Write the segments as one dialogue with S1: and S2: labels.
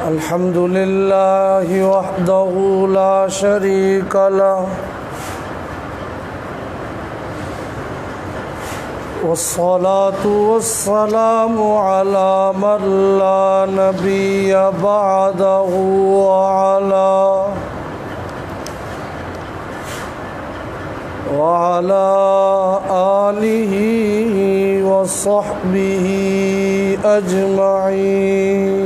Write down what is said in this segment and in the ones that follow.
S1: الحمد لله وحده لا شريك له والصلاة والسلام على من لا نبي بعده وعلى آله وصحبه أجمعين.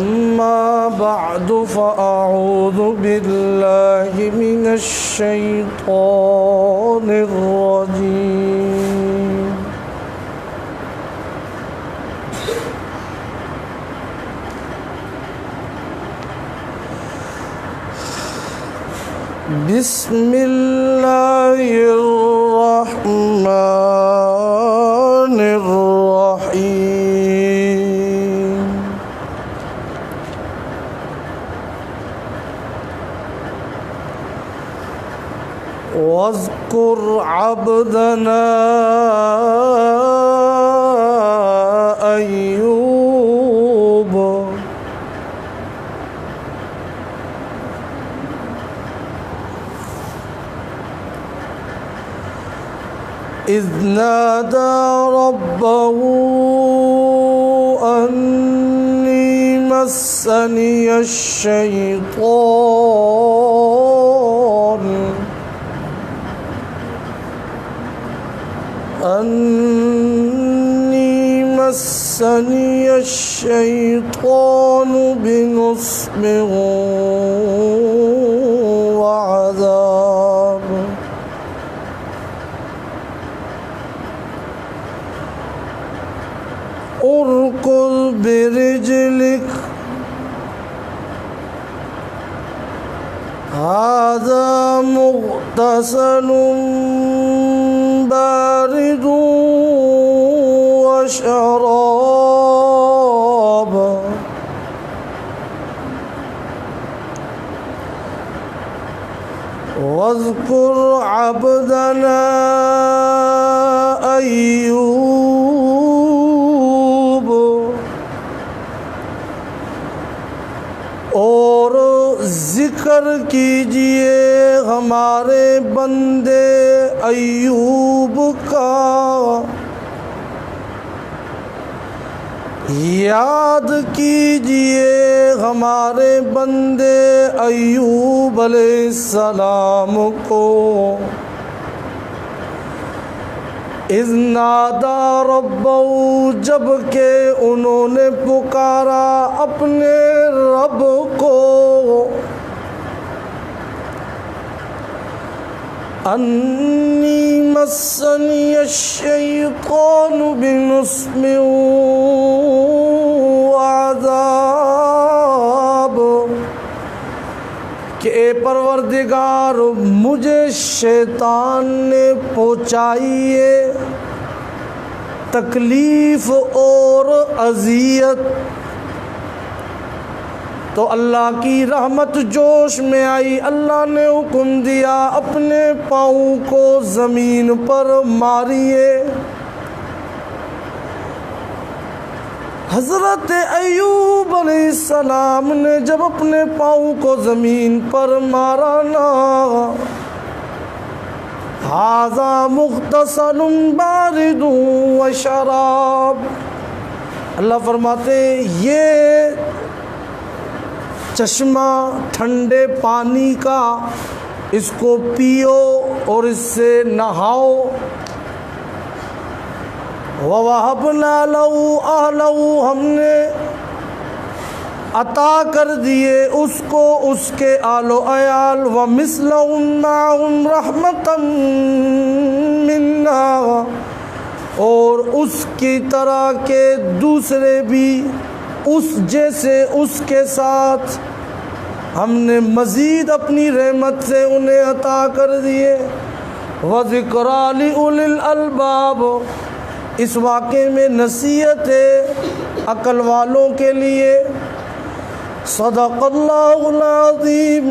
S1: أما بعد فأعوذ بالله من الشيطان الرجيم. بسم الله الرحمن الرحيم. واذكر عبدنا أيوب إذ نادى ربه أني مسني الشيطان بنصب وعذاب. اركض برجلك هذا مغتسل بارد وشراب. واذكر عبدنا أيوب اور ذکر کیجئے ہمارے بندے ایوب کا، یاد کیجئے ہمارے بندے ایوب علیہ السلام کو، اذ نادا ربہ جب کہ انہوں نے پکارا اپنے رب کو، انی مسنی الشیطان بنصب وعذاب، کہ اے پروردگار مجھے شیطان نے پہنچائی ہے تکلیف اور اذیت. تو اللہ کی رحمت جوش میں آئی، اللہ نے حکم دیا اپنے پاؤں کو زمین پر ماریے. حضرت ایوب علیہ السلام نے جب اپنے پاؤں کو زمین پر مارا نا، ھذا مغتسل بارد وشراب، اللہ فرماتے یہ چشمہ ٹھنڈے پانی کا، اس کو پیو اور اس سے نہاؤ. وَوَهَبْنَا لَهُ أَهْلَهُ، ہم نے عطا کر دیے اس کو اس کے آل و عیال، وَمِثْلَهُمْ مَعَهُمْ رَحْمَةً مِنَّا، اور اس کی طرح کے دوسرے بھی اس جیسے اس کے ساتھ ہم نے مزید اپنی رحمت سے انہیں عطا کر دیے. وَذِكْرَى لِأُولِي الْأَلْبَابِ، اس واقعے میں نصیحت ہے عقل والوں کے لیے. صدق اللہ العظیم.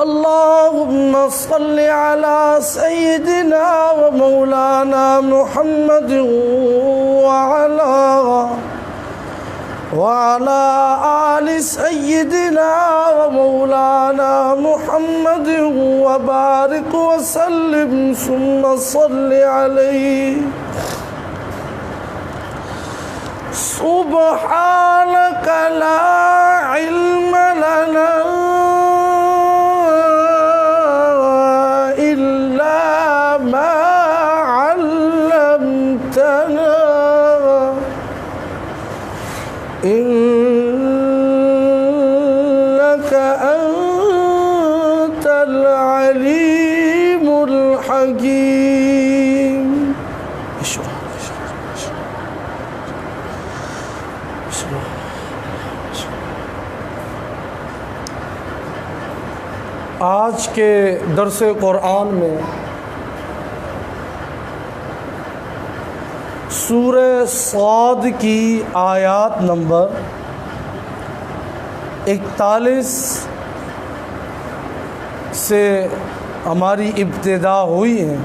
S1: اللهم صل على سيدنا ومولانا محمد وعلى آل سيدنا ومولانا محمد وبارك وسلم ثم صل عليه سبحانك لا علم لنا إلا ما علمتنا إنك أنت العليم الحكيم. آج کے درس قرآن میں سورہ صاد کی آیات نمبر 41 سے ہماری ابتدا ہوئی ہے.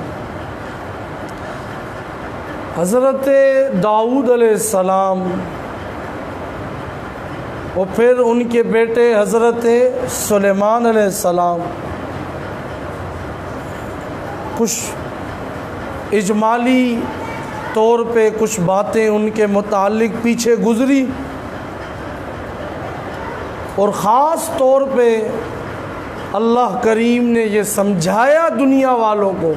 S1: حضرت داؤد علیہ السلام اور پھر ان کے بیٹے حضرت سلیمان علیہ السلام، کچھ اجمالی طور پہ کچھ باتیں ان کے متعلق پیچھے گزری، اور خاص طور پہ اللہ کریم نے یہ سمجھایا دنیا والوں کو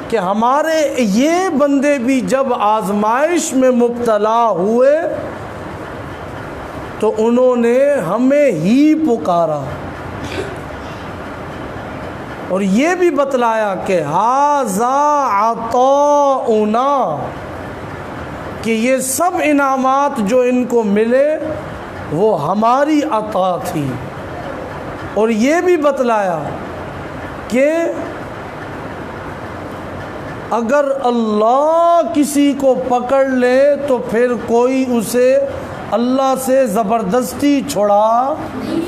S1: کہ ہمارے یہ بندے بھی جب آزمائش میں مبتلا ہوئے تو انہوں نے ہمیں ہی پکارا، اور یہ بھی بتلایا کہ ھذا عطاؤنا، کہ یہ سب انعامات جو ان کو ملے وہ ہماری عطا تھی. اور یہ بھی بتلایا کہ اگر اللہ کسی کو پکڑ لے تو پھر کوئی اسے اللہ سے زبردستی چھڑا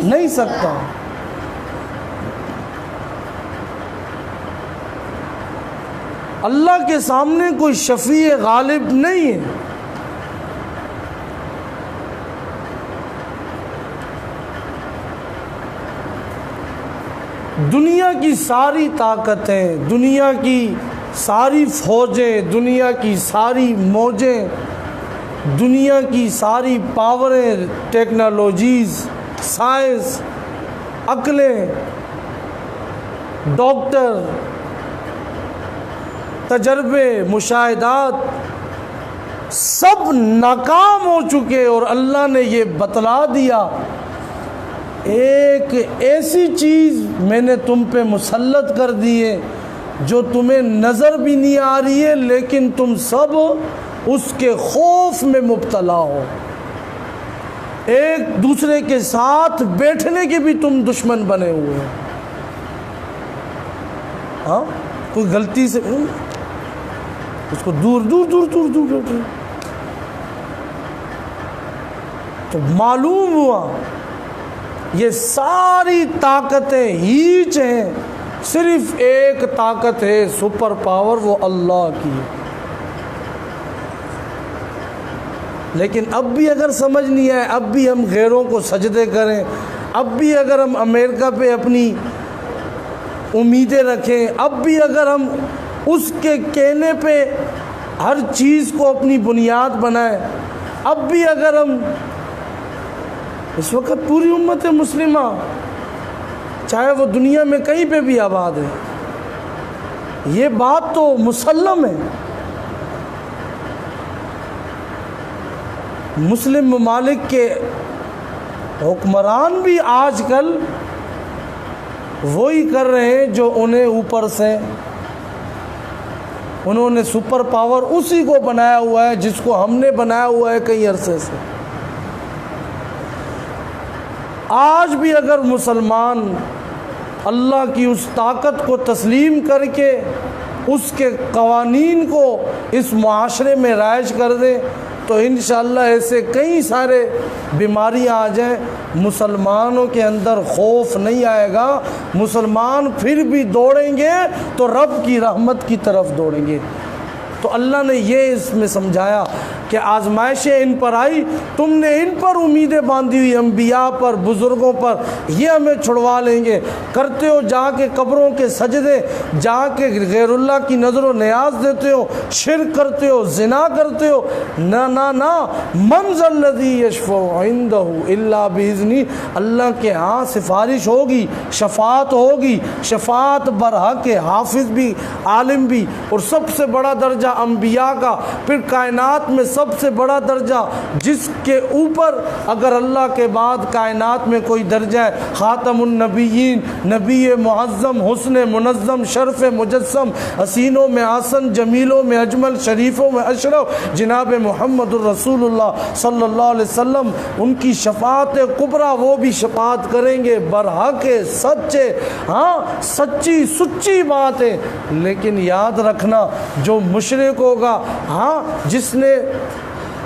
S1: نہیں سکتا. اللہ کے سامنے کوئی شفیع غالب نہیں ہے. دنیا کی ساری طاقتیں، دنیا کی ساری فوجیں، دنیا کی ساری موجیں، دنیا کی ساری پاوریں، ٹیکنالوجیز، سائنس، عقلیں، ڈاکٹر، تجربے، مشاہدات سب ناکام ہو چکے، اور اللہ نے یہ بتلا دیا ایک ایسی چیز میں نے تم پہ مسلط کر دی ہے جو تمہیں نظر بھی نہیں آ رہی ہے، لیکن تم سب اس کے خوف میں مبتلا ہو. ایک دوسرے کے ساتھ بیٹھنے کے بھی تم دشمن بنے ہوئے ہو. ہاں، کوئی غلطی سے اس کو دور دور دور دور دور بیٹھے تو معلوم ہوا یہ ساری طاقتیں ہیچ ہیں، صرف ایک طاقت ہے سپر پاور، وہ اللہ کی. لیکن اب بھی اگر سمجھ نہیں آئے، اب بھی ہم غیروں کو سجدے کریں، اب بھی اگر ہم امریکہ پہ اپنی امیدیں رکھیں، اب بھی اگر ہم اس کے کہنے پہ ہر چیز کو اپنی بنیاد بنائیں، اب بھی اگر ہم اس وقت پوری امت مسلمہ چاہے وہ دنیا میں کہیں پہ بھی آباد ہے، یہ بات تو مسلم ہے. مسلم ممالک کے حکمران بھی آج کل وہی کر رہے ہیں جو انہیں اوپر سے انہوں نے سپر پاور اسی کو بنایا ہوا ہے جس کو ہم نے بنایا ہوا ہے کئی عرصے سے. آج بھی اگر مسلمان اللہ کی اس طاقت کو تسلیم کر کے اس کے قوانین کو اس معاشرے میں رائج کر دے تو انشاءاللہ ایسے کئی سارے بیماریاں آ جائیں، مسلمانوں کے اندر خوف نہیں آئے گا، مسلمان پھر بھی دوڑیں گے تو رب کی رحمت کی طرف دوڑیں گے۔ تو اللہ نے یہ اس میں سمجھایا کہ آزمائشیں ان پر آئی، تم نے ان پر امیدیں باندھی ہوئی، انبیاء پر، بزرگوں پر، یہ ہمیں چھڑوا لیں گے، کرتے ہو جا کے قبروں کے سجدے، جا کے غیر اللہ کی نظر و نیاز دیتے ہو، شرک کرتے ہو، زنا کرتے ہو، نہ نہ نہ، من ذا الذی یشفع عندہ الا باذنہ، اللہ کے ہاں سفارش ہوگی، شفاعت ہوگی، شفاعت برحق ہے، حافظ بھی، عالم بھی، اور سب سے بڑا درجہ انبیاء کا، پھر کائنات میں سب سے بڑا درجہ جس کے اوپر اگر اللہ کے بعد کائنات میں کوئی درجہ ہے، خاتم النبیین، نبی معظم، حسن منظم، شرف مجسم، حسینوں میں حسن، جمیلوں میں اجمل، شریفوں میں اشرف، جناب محمد الرسول اللہ صلی اللہ علیہ وسلم، ان کی شفاعت کبریٰ، وہ بھی شفاعت کریں گے، برحق ہے، سچ ہے، ہاں سچی سچی بات ہے، لیکن یاد رکھنا جو مشرک ہوگا، ہاں جس نے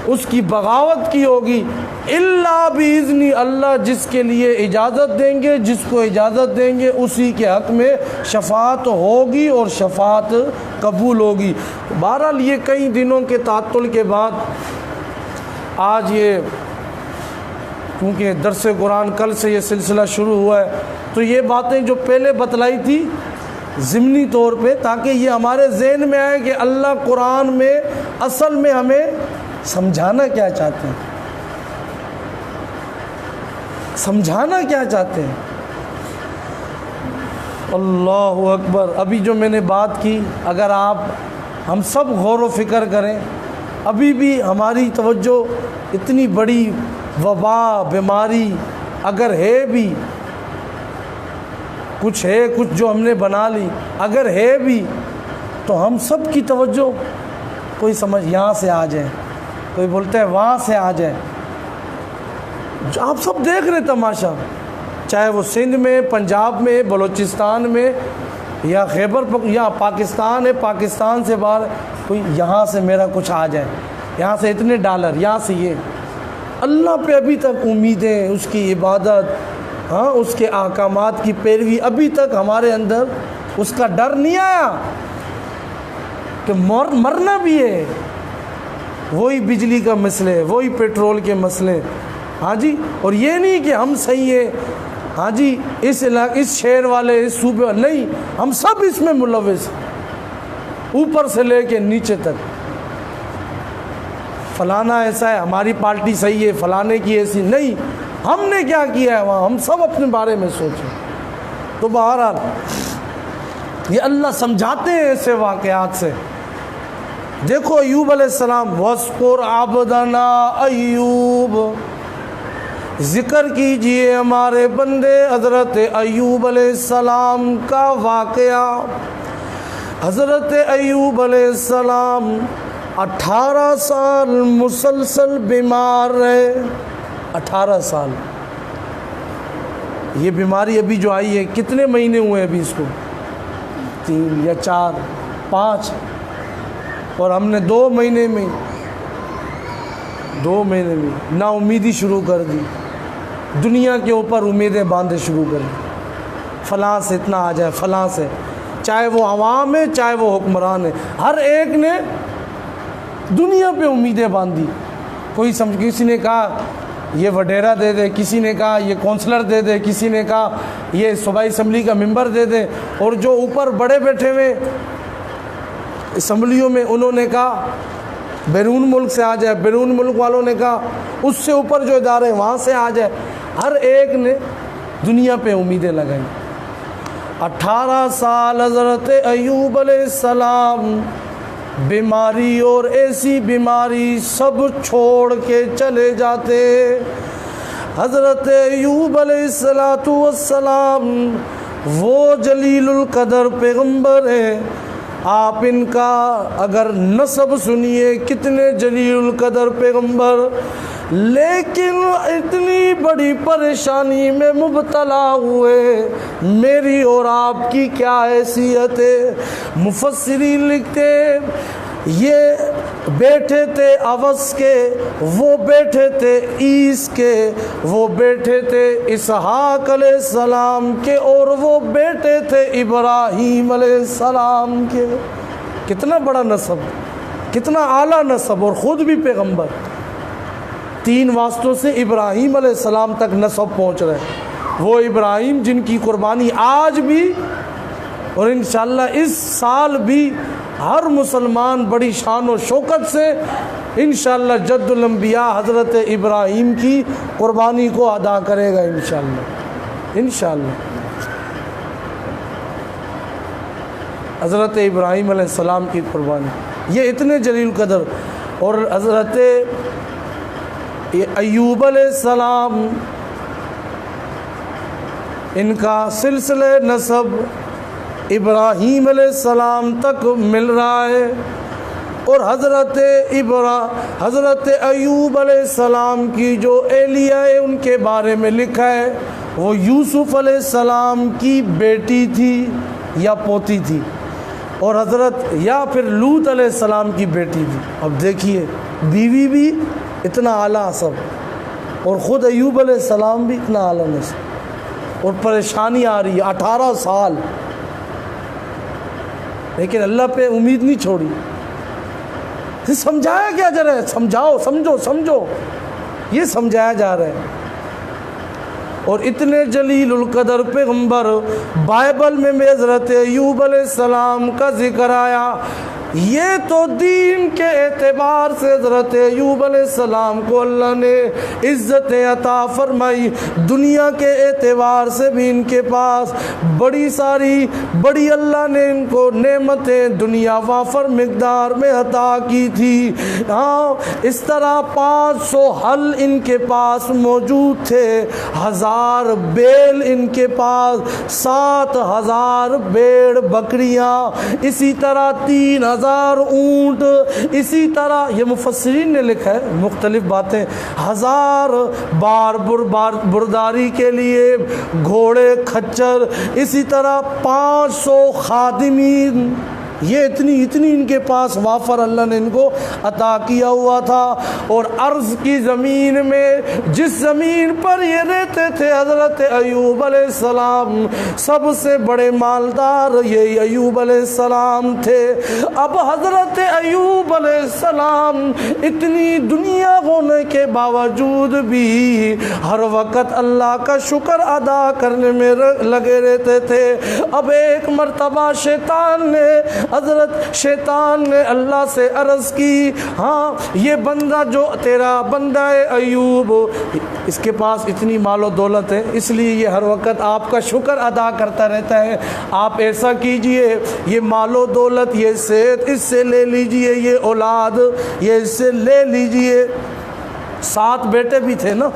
S1: اس کی بغاوت کی ہوگی، الا باذن، اللہ جس کے لیے اجازت دیں گے، جس کو اجازت دیں گے اسی کے حق میں شفاعت ہوگی اور شفاعت قبول ہوگی۔ بہرحال یہ کئی دنوں کے تعطل کے بعد آج یہ، کیونکہ درس قرآن کل سے یہ سلسلہ شروع ہوا ہے، تو یہ باتیں جو پہلے بتلائی تھی ضمنی طور پہ، تاکہ یہ ہمارے ذہن میں آئے کہ اللہ قرآن میں اصل میں ہمیں سمجھانا کیا چاہتے ہیں، سمجھانا کیا چاہتے ہیں۔ اللہ اکبر۔ ابھی جو میں نے بات کی، اگر ہم سب غور و فکر کریں، ابھی بھی ہماری توجہ اتنی بڑی وبا، بیماری اگر ہے بھی، کچھ ہے، کچھ جو ہم نے بنا لی، اگر ہے بھی تو ہم سب کی توجہ، کوئی سمجھ یہاں سے آ جائے، کوئی بولتا ہے وہاں سے آ جائے، آپ سب دیکھ رہے تماشا، چاہے وہ سندھ میں، پنجاب میں، بلوچستان میں، یا خیبر، یا پاکستان ہے، پاکستان سے باہر، کوئی یہاں سے میرا کچھ آ جائے، یہاں سے اتنے ڈالر، یہاں سے یہ، اللہ پہ ابھی تک امیدیں، اس کی عبادت، ہاں اس کے احکامات کی پیروی، ابھی تک ہمارے اندر اس کا ڈر نہیں آیا کہ مرنا بھی ہے، وہی بجلی کا مسئلے، وہی پیٹرول کے مسئلے، ہاں جی، اور یہ نہیں کہ ہم صحیح ہیں، ہاں جی اس علاقے، اس شہر والے، اس صوبے والے، نہیں، ہم سب اس میں ملوث، اوپر سے لے کے نیچے تک، فلانا ایسا ہے، ہماری پارٹی صحیح ہے، فلانے کی ایسی نہیں، ہم نے کیا کیا ہے وہاں، ہم سب اپنے بارے میں سوچیں۔ تو بہرحال یہ اللہ سمجھاتے ہیں ایسے واقعات سے۔ دیکھو ایوب علیہ السلام، وَاذْكُرْ عَبْدَنَا ایوب، ذکر کیجئے ہمارے بندے حضرت ایوب علیہ السلام کا واقعہ۔ حضرت ایوب علیہ السلام 18 سال مسلسل بیمار رہے، 18 سال۔ یہ بیماری ابھی جو آئی ہے، کتنے مہینے ہوئے ابھی اس کو؟ 3 یا 4 5، اور ہم نے 2 مہینے میں نا امیدی شروع کر دی، دنیا کے اوپر امیدیں باندھے شروع کر دی، فلاں سے اتنا آ جائے، فلاں سے، چاہے وہ عوام ہے چاہے وہ حکمران ہے، ہر ایک نے دنیا پہ امیدیں باندھی۔ کوئی کسی نے کہا یہ وڈیرا دے دے، کسی نے کہا یہ کونسلر دے دے، کسی نے کہا یہ صوبائی اسمبلی کا ممبر دے دے، اور جو اوپر بڑے بیٹھے ہوئے اسمبلیوں میں، انہوں نے کہا بیرون ملک سے آ جائے، بیرون ملک والوں نے کہا اس سے اوپر جو ادارے وہاں سے آ جائے، ہر ایک نے دنیا پہ امیدیں لگائیں۔ 18 سال حضرت ایوب علیہ السلام بیماری، اور ایسی بیماری سب چھوڑ کے چلے جاتے۔ حضرت ایوب علیہ السلام وہ جلیل القدر پیغمبر ہیں، آپ ان کا اگر نسب سنیے، کتنے جلیل القدر پیغمبر، لیکن اتنی بڑی پریشانی میں مبتلا ہوئے، میری اور آپ کی کیا حیثیت ہے؟ مفسرین لکھتے یہ بیٹھے تھے اوس کے، وہ بیٹھے تھے عیس کے، وہ بیٹھے تھے اسحاق علیہ السلام کے، اور وہ بیٹے تھے ابراہیم علیہ السلام کے۔ کتنا بڑا نسب، کتنا اعلیٰ نسب، اور خود بھی پیغمبر۔ 3 واسطوں سے ابراہیم علیہ السلام تک نسب پہنچ رہے، وہ ابراہیم جن کی قربانی آج بھی اور انشاءاللہ اس سال بھی ہر مسلمان بڑی شان و شوکت سے انشاءاللہ جد الانبیاء حضرت ابراہیم کی قربانی کو ادا کرے گا انشاءاللہ۔ انشاءاللہ حضرت ابراہیم علیہ السلام کی قربانی یہ اتنے جلیل قدر، اور حضرت ایوب علیہ السلام ان کا سلسلہ نسب ابراہیم علیہ السلام تک مل رہا ہے، اور حضرت ایوب علیہ السلام کی جو اہلیہ ہے ان کے بارے میں لکھا ہے وہ یوسف علیہ السلام کی بیٹی تھی یا پوتی تھی، اور حضرت یا پھر لوط علیہ السلام کی بیٹی تھی۔ اب دیکھیے بیوی بھی اتنا اعلیٰ سب، اور خود ایوب علیہ السلام بھی اتنا اعلیٰ نسب، اور پریشانی آ رہی ہے 18 سال، لیکن اللہ پہ امید نہیں چھوڑی۔ سمجھایا کیا جا رہا ہے؟ سمجھاؤ، سمجھو، یہ سمجھایا جا رہا ہے۔ اور اتنے جلیل القدر پیغمبر بائبل میں حضرت ایوب علیہ السلام کا ذکر آیا، یہ تو دین کے اعتبار سے حضرت ایوب علیہ السلام کو اللہ نے عزت عطا فرمائی، دنیا کے اعتبار سے بھی ان کے پاس بڑی اللہ نے ان کو نعمتیں دنیا وافر مقدار میں عطا کی تھی۔ ہاں اس طرح 500 حل ان کے پاس موجود تھے، 1000 بیل ان کے پاس، 7000 بھیڑ بکریاں، اسی طرح 3000 اونٹ، اسی طرح یہ مفسرین نے لکھا ہے مختلف باتیں، 1000 برداری کے لیے گھوڑے کھچر، اسی طرح 500 خادمین، یہ اتنی ان کے پاس وافر اللہ نے ان کو عطا کیا ہوا تھا۔ اور ارض کی زمین میں جس زمین پر یہ رہتے تھے حضرت ایوب علیہ السلام، سب سے بڑے مالدار یہ ایوب علیہ السلام تھے۔ اب حضرت ایوب علیہ السلام اتنی دنیا ہونے کے باوجود بھی ہر وقت اللہ کا شکر ادا کرنے میں لگے رہتے تھے۔ اب ایک مرتبہ شیطان نے اللہ سے عرض کی، ہاں یہ بندہ جو تیرا بندہ ہے ایوب، اس کے پاس اتنی مال و دولت ہے، اس لیے یہ ہر وقت آپ کا شکر ادا کرتا رہتا ہے، آپ ایسا کیجئے یہ مال و دولت، یہ صحت اس سے لے لیجئے، یہ اولاد یہ اس سے لے لیجئے، 7 بیٹے بھی تھے نا،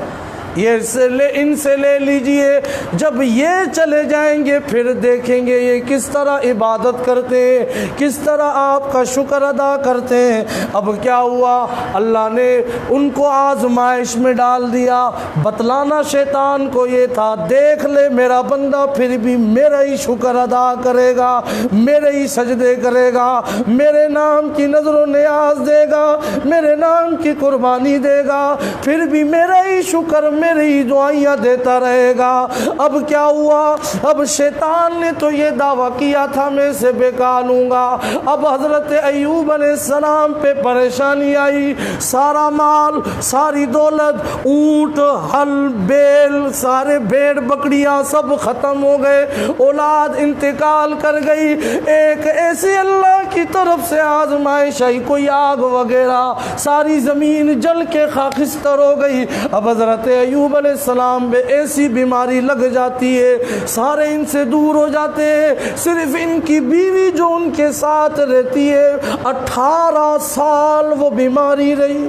S1: ان سے لے لیجئے، جب یہ چلے جائیں گے پھر دیکھیں گے یہ کس طرح عبادت کرتے ہیں، کس طرح آپ کا شکر ادا کرتے ہیں۔ اب کیا ہوا، اللہ نے ان کو آزمائش میں ڈال دیا۔ بتلانا شیطان کو یہ تھا، دیکھ لے میرا بندہ پھر بھی میرا ہی شکر ادا کرے گا، میرے ہی سجدے کرے گا، میرے نام کی نظر و نیاز دے گا، میرے نام کی قربانی دے گا، پھر بھی میرا ہی شکر میری دعائیاں دیتا رہے گا۔ اب کیا ہوا، اب شیطان نے تو یہ دعویٰ کیا تھا میں اسے بیکار لوں گا۔ اب حضرت ایوب علیہ السلام پہ پریشانی آئی، سارا مال، ساری دولت، اونٹ، ہل، بیل، سارے بھیڑ بکریاں سب ختم ہو گئے، اولاد انتقال کر گئی۔ ایک ایسی اللہ کی طرف سے آزمائش آئی، کوئی آگ وغیرہ، ساری زمین جل کے خاکستر ہو گئی۔ اب حضرت ایوب علیہ السلام پہ ایسی بیماری لگ جاتی ہے، سارے ان سے دور ہو جاتے ہیں، صرف ان کی بیوی جو ان کے ساتھ رہتی ہے 18 سال وہ بیماری رہی۔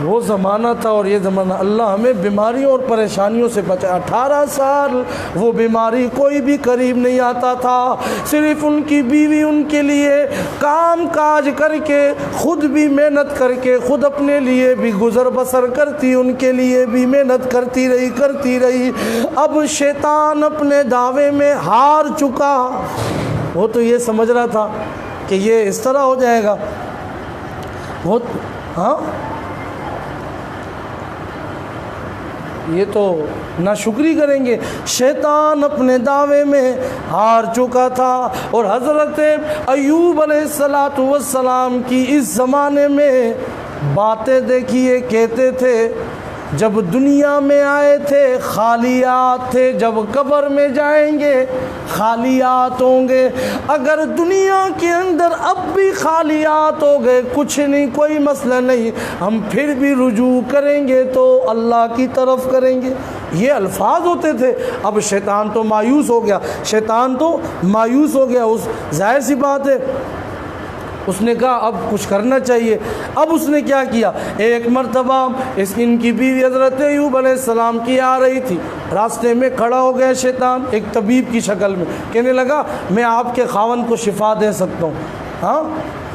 S1: وہ زمانہ تھا اور یہ زمانہ، اللہ ہمیں بیماریوں اور پریشانیوں سے بچائے۔ 18 سال وہ بیماری، کوئی بھی قریب نہیں آتا تھا، صرف ان کی بیوی ان کے لیے کام کاج کر کے، خود بھی محنت کر کے، خود اپنے لیے بھی گزر بسر کرتی، ان کے لیے بھی محنت کرتی رہی۔ اب شیطان اپنے دعوے میں ہار چکا، وہ تو یہ سمجھ رہا تھا کہ یہ اس طرح ہو جائے گا. وہ ہاں یہ تو ناشکری کریں گے. شیطان اپنے دعوے میں ہار چکا تھا. اور حضرت ایوب علیہ السلام کی اس زمانے میں باتیں دیکھیے. کہتے تھے جب دنیا میں آئے تھے خالیات تھے, جب قبر میں جائیں گے خالیات ہوں گے. اگر دنیا کے اندر اب بھی خالیات ہو گئے کچھ نہیں, کوئی مسئلہ نہیں, ہم پھر بھی رجوع کریں گے تو اللہ کی طرف کریں گے. یہ الفاظ ہوتے تھے. اب شیطان تو مایوس ہو گیا, شیطان تو مایوس ہو گیا. اس ظاہر سی بات ہے اس نے کہا اب کچھ کرنا چاہیے. اب اس نے کیا کیا, ایک مرتبہ ان کی بیوی حضرت ایوب علیہ السلام کی آ رہی تھی, راستے میں کھڑا ہو گیا شیطان ایک طبیب کی شکل میں. کہنے لگا میں آپ کے خاوند کو شفا دے سکتا ہوں, ہاں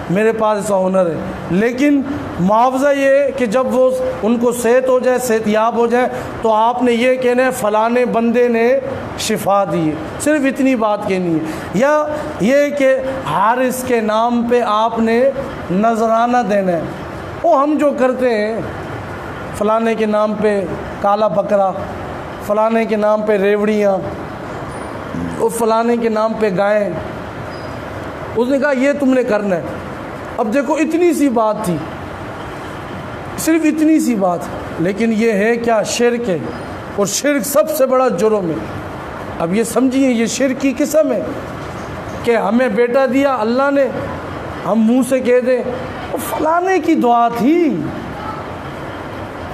S1: میرے پاس ایسا ہنر ہے, لیکن معاوضہ یہ کہ جب وہ ان کو صحت ہو جائے, صحت یاب ہو جائے, تو آپ نے یہ کہنا ہے فلانے بندے نے شفا دی ہے, صرف اتنی بات کہنی ہے. یا یہ کہ حارث کے نام پہ آپ نے نذرانہ دینا ہے. وہ ہم جو کرتے ہیں فلانے کے نام پہ کالا بکرا, فلانے کے نام پہ ریوڑیاں, اور فلانے کے نام پہ گائیں. اس نے کہا یہ تم نے کرنا ہے. اب دیکھو اتنی سی بات تھی, صرف اتنی سی بات, لیکن یہ ہے کیا, شرک ہے. اور شرک سب سے بڑا جرم ہے. اب یہ سمجھیے یہ شرک کی قسم ہے کہ ہمیں بیٹا دیا اللہ نے, ہم منہ سے کہہ دیں وہ فلانے کی دعا تھی,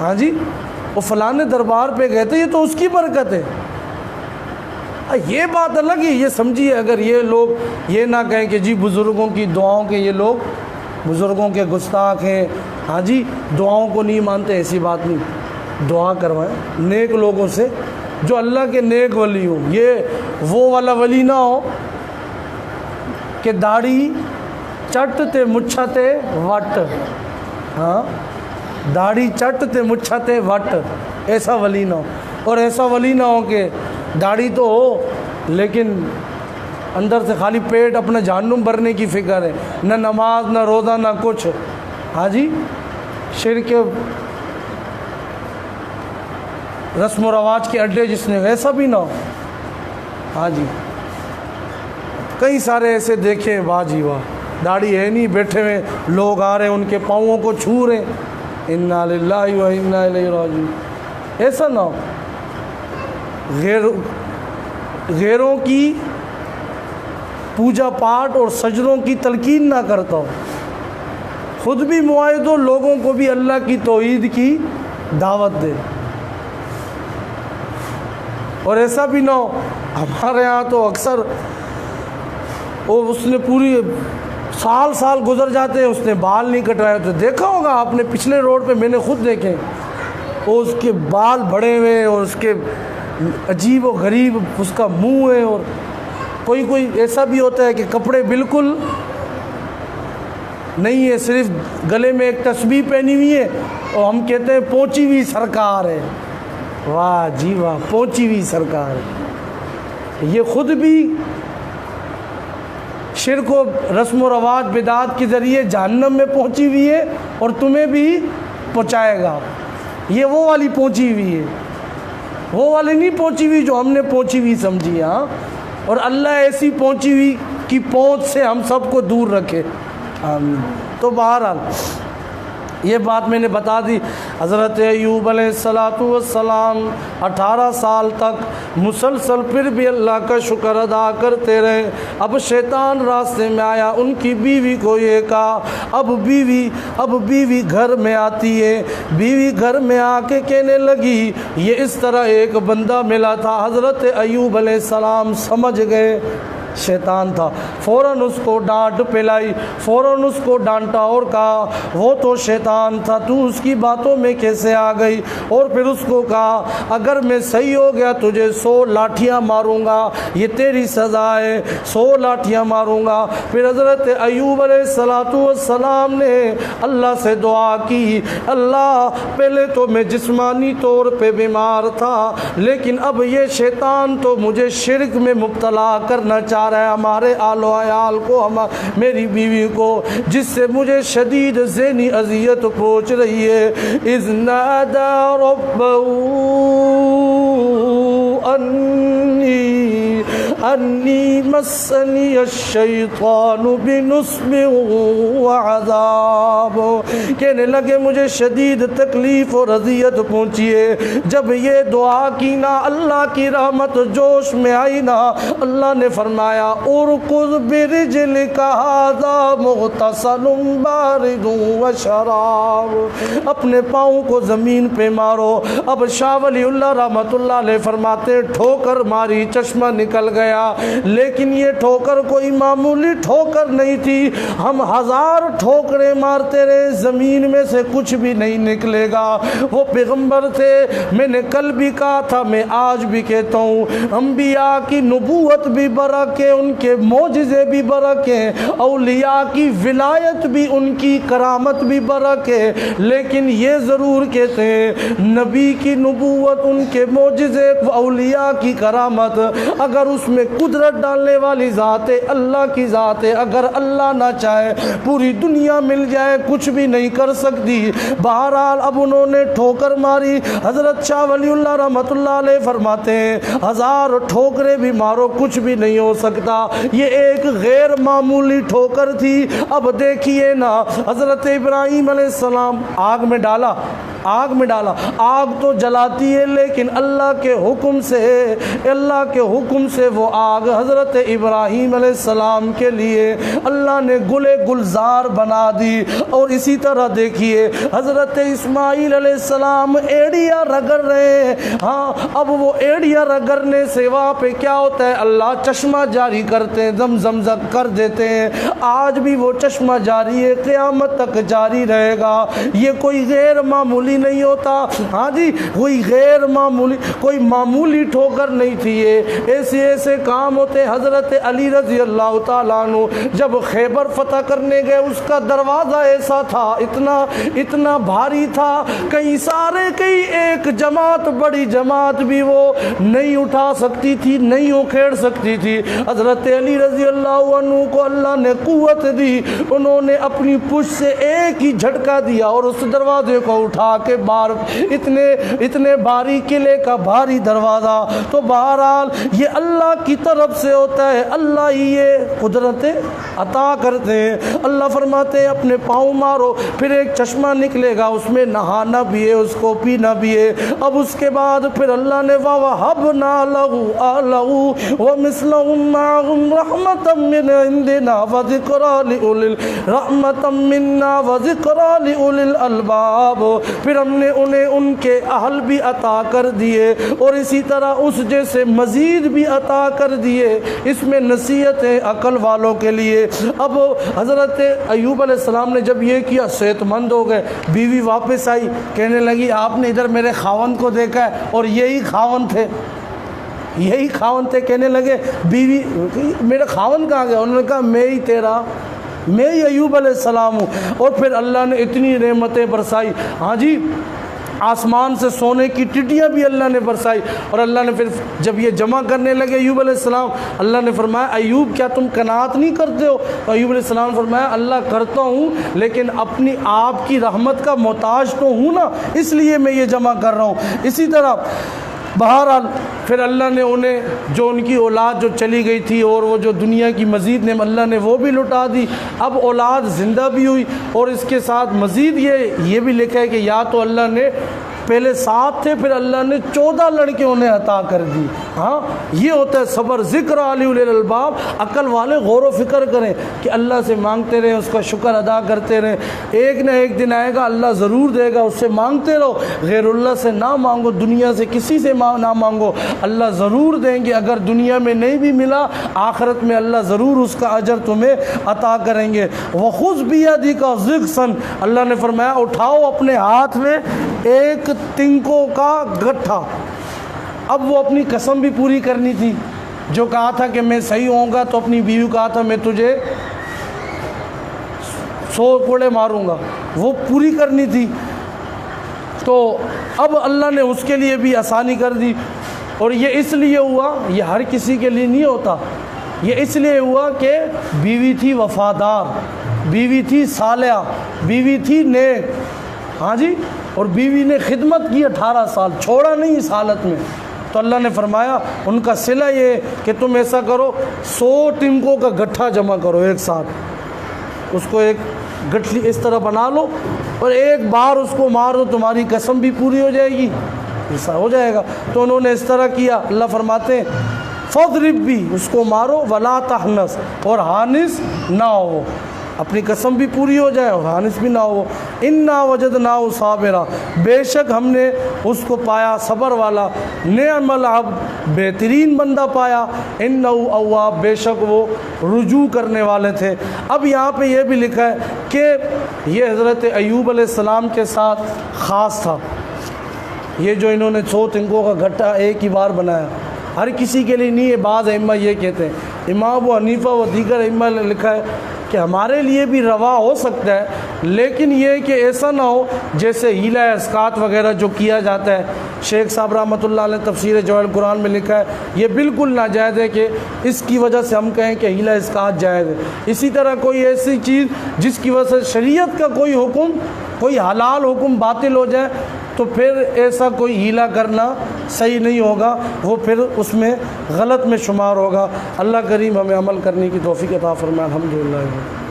S1: ہاں جی وہ فلانے دربار پہ گئے تھے, یہ تو اس کی برکت ہے. یہ بات الگ ہے. یہ سمجھیے اگر یہ لوگ یہ نہ کہیں کہ جی بزرگوں کی دعاؤں کے, یہ لوگ بزرگوں کے گستاخ ہیں, ہاں جی دعاؤں کو نہیں مانتے, ایسی بات نہیں. دعا کروائیں نیک لوگوں سے جو اللہ کے نیک ولی ہوں. یہ وہ والا ولی نہ ہو کہ داڑھی چٹ تے مچھا تے وٹ, ہاں داڑھی چٹ تے مچھا تے وٹ, ایسا ولی نہ ہو. اور ایسا ولی نہ ہو کہ داڑھی تو ہو لیکن اندر سے خالی پیٹ اپنا جہنم بھرنے کی فکر ہے, نہ نماز نہ روزہ نہ کچھ. ہاں جی شرک رسم و رواج کے اڈے جس نے, ایسا بھی نہ ہو. ہاں جی کئی سارے ایسے دیکھے, واہ جی واہ, داڑھی ہے نہیں, بیٹھے ہوئے لوگ آ رہے ہیں ان کے پاؤں کو چھو رہے ہیں, انا للہ و انا الیہ راجعون. ایسا نہ ہو. غیروں کی پوجا پاٹ اور سجدوں کی تلقین نہ کرتا ہو, خود بھی معاہد ہو, لوگوں کو بھی اللہ کی توحید کی دعوت دے. اور ایسا بھی نہ ہو, ہمارے ہاں تو اکثر اس نے پوری سال گزر جاتے ہیں, اس نے بال نہیں کٹوائے ہوتے. دیکھا ہوگا آپ نے پچھلے روڈ پہ, میں نے خود دیکھے, اور اس کے بال بڑے ہوئے اور اس کے عجیب و غریب اس کا منہ ہے. اور کوئی ایسا بھی ہوتا ہے کہ کپڑے بالکل نہیں ہے, صرف گلے میں ایک تسبیح پہنی ہوئی ہے, اور ہم کہتے ہیں پہنچی ہوئی سرکار ہے. واہ جی واہ, پہنچی ہوئی سرکار ہے. یہ خود بھی شرک و رسم و رواج بدعات کے ذریعے جہنم میں پہنچی ہوئی ہے, اور تمہیں بھی پہنچائے گا. یہ وہ والی پہنچی ہوئی ہے, وہ والی نہیں پہنچی ہوئی جو ہم نے پہنچی ہوئی سمجھی. ہاں, اور اللہ ایسی پہنچی ہوئی کی پہنچ سے ہم سب کو دور رکھے, آمین. تو بہرحال یہ بات میں نے بتا دی. حضرت ایوب علیہ السلام 18 سال تک مسلسل پھر بھی اللہ کا شکر ادا کرتے رہے. اب شیطان راستے میں آیا, ان کی بیوی کو یہ کہا, اب بیوی گھر میں آتی ہے. بیوی گھر میں آ کے کہنے لگی یہ اس طرح ایک بندہ ملا تھا. حضرت ایوب علیہ السلام سمجھ گئے شیطان تھا, فوراً اس کو ڈانٹ پلائی, فوراً اس کو ڈانٹا اور کہا وہ تو شیطان تھا, تو اس کی باتوں میں کیسے آ گئی. اور پھر اس کو کہا اگر میں صحیح ہو گیا تجھے 100 لاٹھیاں ماروں گا, یہ تیری سزا ہے, 100 لاٹھیاں ماروں گا. پھر حضرت ایوب علیہ السلام نے اللہ سے دعا کی, اللہ پہلے تو میں جسمانی طور پہ بیمار تھا, لیکن اب یہ شیطان تو مجھے شرک میں مبتلا کرنا چاہتا بتا رہا ہے ہمارے آل و عیال کو، میری بیوی کو، جس سے مجھے شدید ذہنی اذیت پہنچ رہی ہے. اذ نادى ربه انی مسنی الشیطان بنصب وعذاب. کہنے لگے مجھے شدید تکلیف اور اذیت پہنچی ہے. جب یہ دعا کی نا، اللہ کی رحمت جوش میں آئی نا، اللہ نے فرمایا ارکض برجلک ھذا مغتسل بارد وشراب. اپنے پاؤں کو زمین پہ مارو. اب شاہ ولی اللہ رحمت اللہ علیہ فرماتے ٹھوکر ماری، چشمہ نکل گیا. لیکن یہ ٹھوکر کوئی معمولی ٹھوکر نہیں تھی. ہم 1000 ٹھوکریں مارتے رہے، زمین میں سے کچھ بھی نہیں نکلے گا. وہ پیغمبر تھے. میں نے کل بھی کہا تھا، میں آج بھی کہتا ہوں، انبیاء کی نبوت بھی برک ہے، ان کے معجزے بھی برک ہیں، اولیاء کی ولایت بھی، ان کی کرامت بھی برک ہے. لیکن یہ ضرور کہتے ہیں نبی کی نبوت، ان کے معجزے، اولیاء کی کرامت، اگر اس میں قدرت ڈالنے والی ذات ہے، اللہ کی ذات ہے. اگر اللہ نہ چاہے پوری دنیا مل جائے کچھ بھی نہیں کر سکتی. بہرحال اب انہوں نے ٹھوکر ماری. حضرت شاہ ولی اللہ رحمت اللہ علیہ فرماتے ہیں 1000 ٹھوکریں بھی مارو کچھ بھی نہیں ہو سکتا. یہ ایک غیر معمولی ٹھوکر تھی. اب دیکھیے نا، حضرت ابراہیم علیہ السلام آگ میں ڈالا، آگ میں ڈالا. آگ تو جلاتی ہے لیکن اللہ کے حکم سے، اللہ کے حکم سے وہ آگ حضرت ابراہیم علیہ السلام کے لیے اللہ نے گلے گلزار بنا دی. اور اسی طرح دیکھیے حضرت اسماعیل علیہ السلام ایڑیا رگڑ رہے ہیں. ہاں، اب وہ ایڑیا رگڑنے سے وہاں پہ کیا ہوتا ہے، اللہ چشمہ جاری کرتے ہیں، زمزم کر دیتے ہیں. آج بھی وہ چشمہ جاری ہے، قیامت تک جاری رہے گا. یہ کوئی غیر معمولی نہیں ہوتا. ہاں جی، کوئی غیر معمولی، کوئی معمولی ٹھوکر نہیں تھی. یہ ایسے ایسے کام ہوتے. حضرت علی رضی اللہ تعالیٰ عنہ جب خیبر فتح کرنے گئے، اس کا دروازہ ایسا تھا، اتنا بھاری تھا، کئی ایک جماعت، بڑی جماعت بھی وہ نہیں اٹھا سکتی تھی، نہیں اکھیڑ سکتی تھی. حضرت علی رضی اللہ عنہ کو اللہ نے قوت دی. انہوں نے اپنی پشت سے ایک ہی جھٹکا دیا اور اس دروازے کو اٹھا کے باہر، اتنے بھاری قلعے کا بھاری دروازہ. تو بہرحال یہ اللہ کی طرف سے ہوتا ہے، اللہ ہی یہ قدرتیں عطا کرتے ہیں. اللہ فرماتے ہیں اپنے پاؤں مارو، پھر ایک چشمہ نکلے گا، اس میں نہانا بھی ہے، اس کو پینا بھی ہے. اب اس کے بعد پھر اللہ نے وَوَهَبْنَا لَهُ أَهْلَهُ وَمِثْلَهُمْ مَعَهُمْ رَحْمَةً مِّنْ عِنْدِنَا وَذِكْرَىٰ لِأُولِي الْأَلْبَابِ. پھر ہم نے انہیں ان کے اہل بھی عطا کر دیے اور اسی طرح اس جیسے مزید بھی عطا کر دیے. اس میں نصیحت ہے عقل والوں کے لیے. اب حضرت ایوب علیہ السلام نے جب یہ کیا، صحت مند ہو گئے. بیوی واپس آئی، کہنے لگی آپ نے ادھر میرے خاوند کو دیکھا ہے؟ اور یہی خاوند تھے، یہی خاوند تھے. کہنے لگے بیوی میرے خاوند کہاں گیا؟ انہوں نے کہا میں ہی تیرا، میں ہی ایوب علیہ السلام ہوں. اور پھر اللہ نے اتنی نعمتیں برسائی. ہاں جی، آسمان سے سونے کی ٹڈیاں بھی اللہ نے برسائی. اور اللہ نے پھر جب یہ جمع کرنے لگے ایوب علیہ السلام، اللہ نے فرمایا ایوب کیا تم قناعت نہیں کرتے ہو؟ تو ایوب علیہ السلام نے فرمایا اللہ کرتا ہوں، لیکن اپنی آپ کی رحمت کا محتاج تو ہوں نا، اس لیے میں یہ جمع کر رہا ہوں. اسی طرح بہرحال پھر اللہ نے انہیں جو ان کی اولاد جو چلی گئی تھی اور وہ جو دنیا کی مزید نے اللہ نے وہ بھی لٹا دی. اب اولاد زندہ بھی ہوئی اور اس کے ساتھ مزید یہ بھی لکھا ہے کہ یا تو اللہ نے پہلے 7 تھے، پھر اللہ نے 14 لڑکے انہیں عطا کر دی. ہاں، یہ ہوتا ہے صبر. ذکر علی الالباب، عقل والے غور و فکر کریں کہ اللہ سے مانگتے رہیں، اس کا شکر ادا کرتے رہیں. ایک نہ ایک دن آئے گا، اللہ ضرور دے گا. اس سے مانگتے رہو، غیر اللہ سے نہ مانگو، دنیا سے کسی سے نہ مانگو، اللہ ضرور دیں گے. اگر دنیا میں نہیں بھی ملا، آخرت میں اللہ ضرور اس کا اجر تمہیں عطا کریں گے. وَخُذْ بِيَدِكَ ضِغْثًا، اللہ نے فرمایا اٹھاؤ اپنے ہاتھ میں ایک تنکوں کا گٹھا. اب وہ اپنی قسم بھی پوری کرنی تھی، جو کہا تھا کہ میں صحیح ہوں گا، تو اپنی بیوی کو کہا تھا میں تجھے 100 کوڑے ماروں گا، وہ پوری کرنی تھی. تو اب اللہ نے اس کے لیے بھی آسانی کر دی. اور یہ اس لیے ہوا، یہ ہر کسی کے لیے نہیں ہوتا. یہ اس لیے ہوا کہ بیوی تھی وفادار، بیوی تھی صالحہ، بیوی تھی نیک، ہاں جی، اور بیوی نے خدمت کی 18 سال، چھوڑا نہیں اس حالت میں۔ تو اللہ نے فرمایا ان کا صلہ یہ کہ تم ایسا کرو 100 ٹنکوں کا گٹھا جمع کرو ایک ساتھ، اس کو ایک گٹھلی اس طرح بنا لو اور ایک بار اس کو مار دو، تمہاری قسم بھی پوری ہو جائے گی، ایسا ہو جائے گا۔ تو انہوں نے اس طرح کیا۔ اللہ فرماتے ہیں فَاضْرِبْ بھی، اس کو مارو، وَلَا تَحْنَثْ، اور حانث نہ ہو، اپنی قسم بھی پوری ہو جائے اور حانث بھی نہ ہو۔ اِنَّا وَجَدْنَاهُ صَابِرًا، بے شک ہم نے اس کو پایا صبر والا، نعم العبد، بہترین بندہ پایا، اِنَّهُ اواب، بے شک وہ رجوع کرنے والے تھے۔ اب یہاں پہ یہ بھی لکھا ہے کہ یہ حضرت ایوب علیہ السلام کے ساتھ خاص تھا، یہ جو انہوں نے 100 ٹنکوں کا گٹھا ایک ہی بار بنایا، ہر کسی کے لیے نہیں ہے۔ بعض ائمہ یہ کہتے ہیں، امام ابو حنیفہ و دیگر ائمہ نے لکھا ہے کہ ہمارے لیے بھی روا ہو سکتا ہے، لیکن یہ کہ ایسا نہ ہو جیسے ہیلہ اسقاط وغیرہ جو کیا جاتا ہے۔ شیخ صاحب رحمۃ اللہ علیہ تفسیر جواہر القرآن میں لکھا ہے یہ بالکل ناجائز ہے کہ اس کی وجہ سے ہم کہیں کہ ہیلہ اسقاط جائز ہے۔ اسی طرح کوئی ایسی چیز جس کی وجہ سے شریعت کا کوئی حکم، کوئی حلال حکم باطل ہو جائے تو پھر ایسا کوئی ہیلہ کرنا صحیح نہیں ہوگا، وہ پھر اس میں غلط میں شمار ہوگا۔ اللہ کریم ہمیں عمل کرنے کی توفیق عطا فرمائے۔ الحمدللہ۔